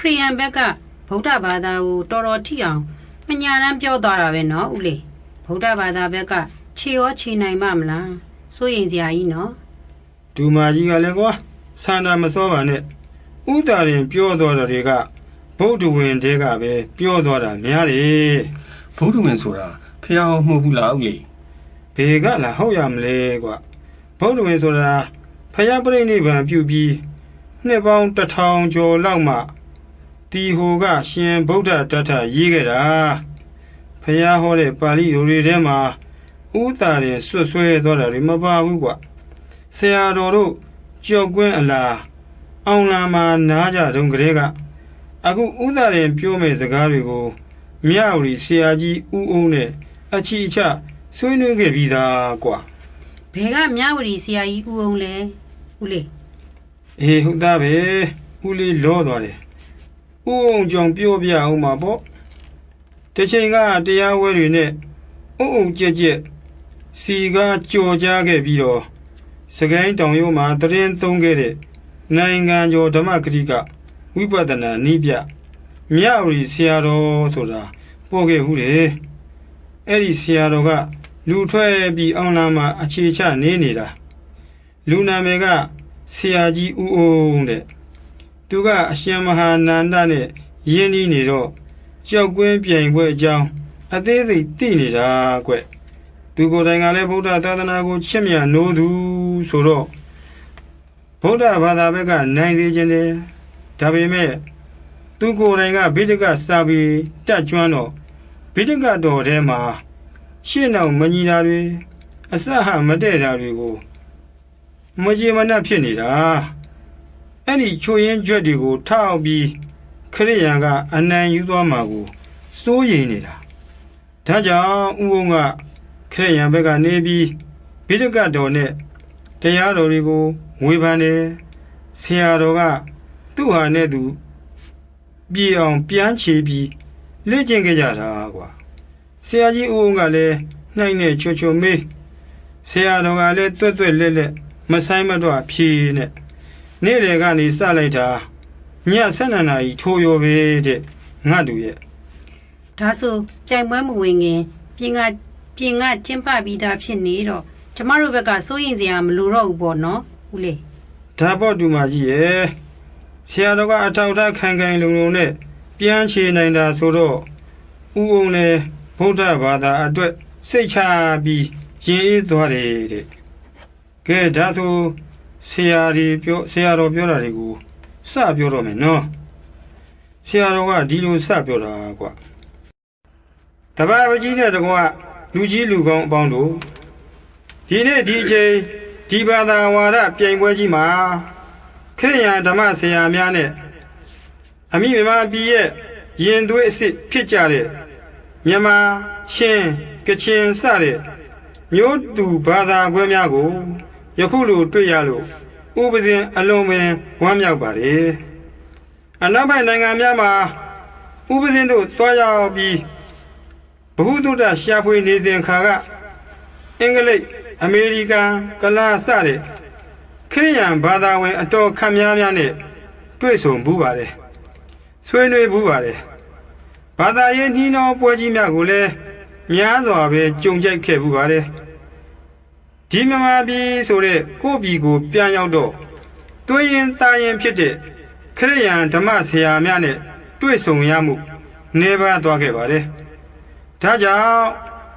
ရိယန်ဘက်ကဗုဒ္ဓဘာသာကိုတော်တော်ထိအောင်မညာရန်ပြောသွားတာပဲနော်ဦးလေးဗုဒ္ဓဘာသာဘက်ကခြေရောခြေနိုင်မှမလားစိုးရင်စရာကြီးနော်ဒူမာကြီးကလည်းကွာဆန္ဒမစောပါနဲ့ဥဒါရင်ပြောတော်တာတွေကဗုဒ္ဓဝင်တဲကပဲပြောတော်တာများတယ်ဗုဒ္ဓဝင်ဆိုတာဖျားအောင်မှုဘူးလားဦးလေးဘေကလာဟုတ်ရမလဲကွာဗုဒ္ဓဝင်ဆိုတာဖယားပြိဋိဘံပြုပြီးနှစ်ပေါင်း1000ကျော်လောက်မှတီဟိုကရှင်ဗုဒ္ဓတထရေးခဲ့တာဖယားဟောတဲ့ပါဠိတော်တွေထဲမှာဥဒါရင်ဆွတ်ဆွဲတော်တာတွေမပါဘူးကွာဆရာတော်တို့ကြောက်ကွင်းအလားအောင်လာမှာနားကြတုံးကလေးကအခုဥဒါရင်ပြောမဲ့စကားတွေကိုမြဝတီဆရာကြီးဦးအုံးနဲ့အချီအချဆွေးနွေးခဲ့ပြီးသားကွာဘယ်ကမြဝတီဆရာကြီးဦးအောင်လဲဦးလေးဟုတ်သားပဲဦးလေးလောသွားတယ်ဦးအောင်ကြောင့်ပြောပြအောင်ပါပေါ့တချိန်ကတရားဝဲတွေနဲ့အုံကြက်ကြက်စီကကြော်ကြားခဲ့ပြီးတော့စကိုင်းတောင်ရိုးမှာတရင်သုံးခဲ့တဲ့နိုင်ငံကျော်ဓမ္မဂတိကဝိပဿနာနည်းပြမြဝတီဆရာတော်ဆိုတာပေါ်ခဲ့ဘူးတယ်အဲ့ဒီဆရာတော်ကလူထွက်ပြီးအောင်လာမှာအခြေချနေနေတာလူနာမည်ကဆရာကြီးဦးအုံးတဲ့သူကအရှင်မဟာနန္ဒနဲ့ယင်းနှီးနေတော့ကြောက်ကွင်းပြိုင်ပွဲအကြောင်းအသေးစိတ်သိနေတာကွသူကိုယ်တိုင်ကလည်းဗုဒ္ဓသာသနာကိုချစ်မြတ်နိုးသူဆိုတော့ဗုဒ္ဓဘာသာဘက်ကနိုင်သေးခြင်းတယ်ဒါပေမဲ့သူကိုယ်တိုင်ကဘိဒကစာပြီးတက်ကျွမ်းတော့ဘိဒကတော်ထဲမှာရှင်းအောင်မညီတာတွေအစဟမတည့်တာတွေကိုမကြေမနက်ဖြစ်နေတာအဲ့ဒီချိုရင်းကြွက်တွေကိုထောက်ပြီးခရိယန်ကအနံယူသွားမှာကိုစိုးရိမ်နေတာဒါကြောင့်ဥုံကခရိယန်ဘက်ကနေပြီးဘိဒကတော်နဲ့တရားတော်တွေကိုဝေဖန်တယ်ဆရာတော်ကသူ့ဟာနဲ့သူပြေအောင်ပြန်ချေပြီးလေ့ကျင့်ခဲ့ကြတာကွာဆရာကြီးဦးကလည်းနှိုက်နဲ့ချွတ်ချွတ်မေးဆရာတော်ကလည်းတွက်တွက်လက်လက်မဆိုင်မတော့ဖြေနဲ့နေ့လေကနေစလိုက်တာည12နာရီထိုးရောပဲတဲ့ငါတူရဲ့ဒါဆိုပြိုင်ပွဲမဝင်ခင်ပြင်ကကျင်းပပြီးသားဖြစ်နေတော့ကျမတို့ဘက်ကစိုးရင်စရာမလိုတော့ဘူးပေါ့နော်ဦးလေးဒါပေါ့တူမကြီးရဲ့ဆရာတော်ကအထောက်အထားခိုင်ခိုင်လုံလုံနဲ့ပြန်ချေနိုင်တာဆိုတော့ဥုံလည်းဗုဒ္ဓဘာသာအတွက်စိတ်ချပြီးရင်အေးသွားတယ်တဲ့ကဲဒါဆိုဆရာတော်ပြောတာတွေကိုစပြောတော့မယ်နော်ဆရာတော်ကဒီလိုစပြောတာကွာတပည့်ပကြီးနဲ့တကွာလူကြီးလူကောင်းအပေါင်းတို့ဒီနေ့ဒီအချိန်ဒီဘာသာဝါဒပြိုင်ပွဲကြီးမှာခရိယာဓမ္မဆရာများနဲ့အမိမြန်မာပြည်ရဲ့ရင်သွေးအစ်စ်ဖြစ်ကြတဲ့မြန်မာချင်းကချင်စတဲ့မျိုးတူဘာသာခွဲများကိုယခုလိုတွေ့ရလို့ဥပဇင်အလုံးပင်ဝမ်းမြောက်ပါတယ်အနောက်ပိုင်းနိုင်ငံများမှာဥပဇင်တို့တွားရောက်ပြီးဘဟုတုတ္တရှာဖွေနေစဉ်ခါကအင်္ဂလိပ်အမေရိကန်ကလာစတဲ့ခရိယန်ဘာသာဝင်အတော်ခန့်များနဲ့တွေ့ဆုံဘူးပါတယ်ဆွေးနွေးဘူးပါတယ်ဘာသာရေးနှီးနှောပွဲကြီးများကိုလည်းများစွာပဲကြုံကြိုက်ခဲ့ဘူးပါတယ်ဒီမြန်မာပြည်ဆိုတဲ့ကိုယ့်ပြည်ကိုပြန်ရောက်တော့တွေးရင်သားရင်ဖြစ်တဲ့ခရိယန်ဓမ္မဆရာများနဲ့တွေ့ဆုံရမှုနေပါသွားခဲ့ပါတယ်ဒါကြောင့်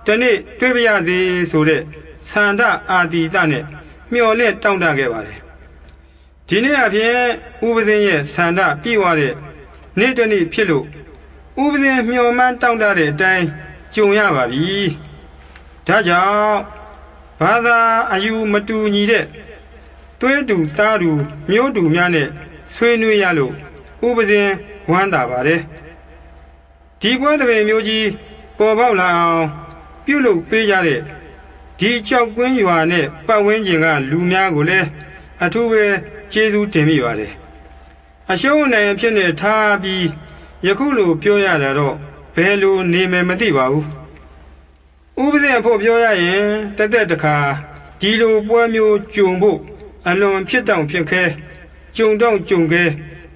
ဒီနေ့တွေ့ပါရစေဆိုတဲ့ဆန္ဒအာတိတနဲ့မျှော်လင့်တောင့်တခဲ့ပါတယ်ဒီနေ့အပြင်ဥပဇင်းရဲ့ဆန္ဒပြည့်ဝတဲ့နေ့တစ်နေ့ဖြစ်လို့ဥပဇင်းမျှော်မှန်းတောင့်တတဲ့အတိုင်းကြုံရပါပြီဒါကြောင့်ဘာသာအယူမတူညီတဲ့သွေးတူသားတူမျိုးတူများနဲ့ဆွေးနွေးရလို့ဥပဇင်းဝမ်းသာပါတယ်ဒီပွဲသဘင်မျိုးကြီးပေါ်ပေါက်လာအောင်ပြုလုပ်ပေးကြတဲ့ဒီကြောက်ကွင်းရွာနဲ့ပတ်ဝန်းကျင်ကလူများကိုလည်းအထူးပဲကျေးဇူးတင်မိပါတယ်အရှုံးနိုင်ဖြစ်နေထားပြီးယခုလိုပြောရတာတော့ဘယ်လိုနေမယ်မသိပါဘူးဥပဇင်ဖို့ပြောရရင်တက်တက်တခါဒီလိုပွဲမျိုးကြုံဖို့အလွန်ဖြစ်တောင်ဖြစ်ခဲကြုံတော့ကြုံခဲ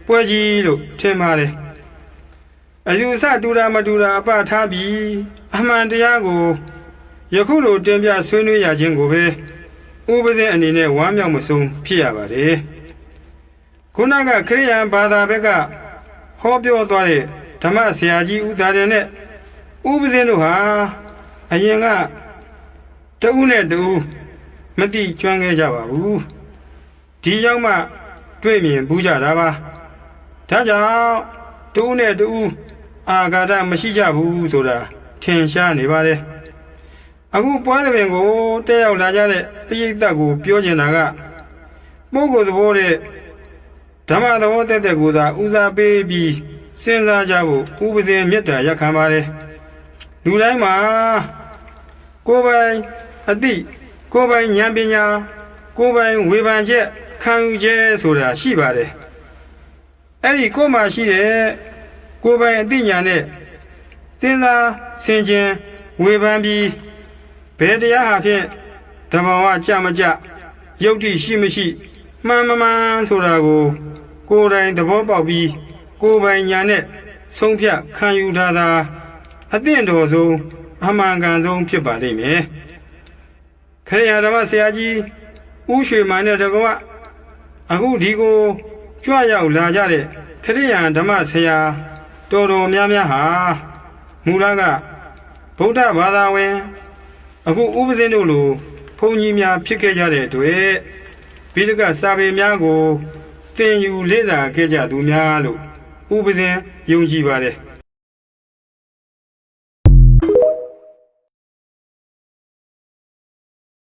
ပွဲကြီးလို့ထင်ပါတယ် အယူဆတူတာမတူတာအပထားပြီးအမှန်တရားကိုယခုလိုတင်ပြဆွေးနွေးရခြင်းကိုပဲဥပဇင်းအနေနဲ့ဝမ်းမြောက်မဆုံးဖြစ်ရပါတယ်ခုနကခရိယန်ဘာသာဘက်ကဟောပြောသွားတဲ့ဓမ္မဆရာကြီးဦးသားတယ်နဲ့ဥပဇင်းတို့ဟာအရင်ကတဦးနဲ့တဦးမတိကျွမ်းခဲ့ကြပါဘူးဒီကြောင့်မှတွေ့မြင်ဘူးကြတာပါဒါကြောင့်တဦးနဲ့တဦးအာဃာတမရှိကြဘူးဆိုတာထင်ရှားနေပါတယ်အခုပွဲသဘင်ကိုတက်ရောက်လာကြတဲ့ပရိသတ်ကိုပြောချင်တာကပုဂ္ဂိုလ်သဘောတဲ့ဓမ္မသဘောတက်တဲ့ကိုသာဦးစားပေးပြီးစဉ်းစားကြဖို့ဥပဇင်မေတ္တာရက်ခံပါတယ်လူတိုင်းမှာကိုယ်ပိုင်အသိကိုယ်ပိုင်ဉာဏ်ပညာကိုယ်ပိုင်ဝေဖန်ချက်ခံယူချက်ဆိုတာရှိပါတယ်အဲ့ဒီကိုယ်မှာရှိတဲ့ကိုယ်ပိုင်အသိဉာဏ်နဲ့စဉ်းစားဆင်ခြင်ဝေဖန်ပြီးဘယ်တရားဟာဖြင့်ဓမ္မဝကြမကြယုတ်တိရှိမရှိမှန်မမှန်ဆိုတာကိုယ်တိုင်သဘောပေါက်ပြီးကိုယ်ပိုင်ဉာဏ်နဲ့ဆုံးဖြတ်ခံယူထားတာအသင့်တော်ဆုံးအမှန်ကန်ဆုံးဖြစ်ပါလိမ့်မယ်ခရိယာဓမ္မဆရာကြီးဦးရွှေမန်းနဲ့တကွအခုဒီကိုကြွရောက်လာကြတဲ့ခရိယာဓမ္မဆရာတော်တော်များများဟာမူလကဗုဒ္ဓဘာသာဝင်အခုဥပဇင်းတို့လိုဘုန်းကြီးများဖြစ်ခဲ့ကြတဲ့အတွက်ဗိဒကစာပေများကိုသင်ယူလေ့လာခဲ့ကြသူများလို့ဥပဇင်းယုံကြည်ပါတယ်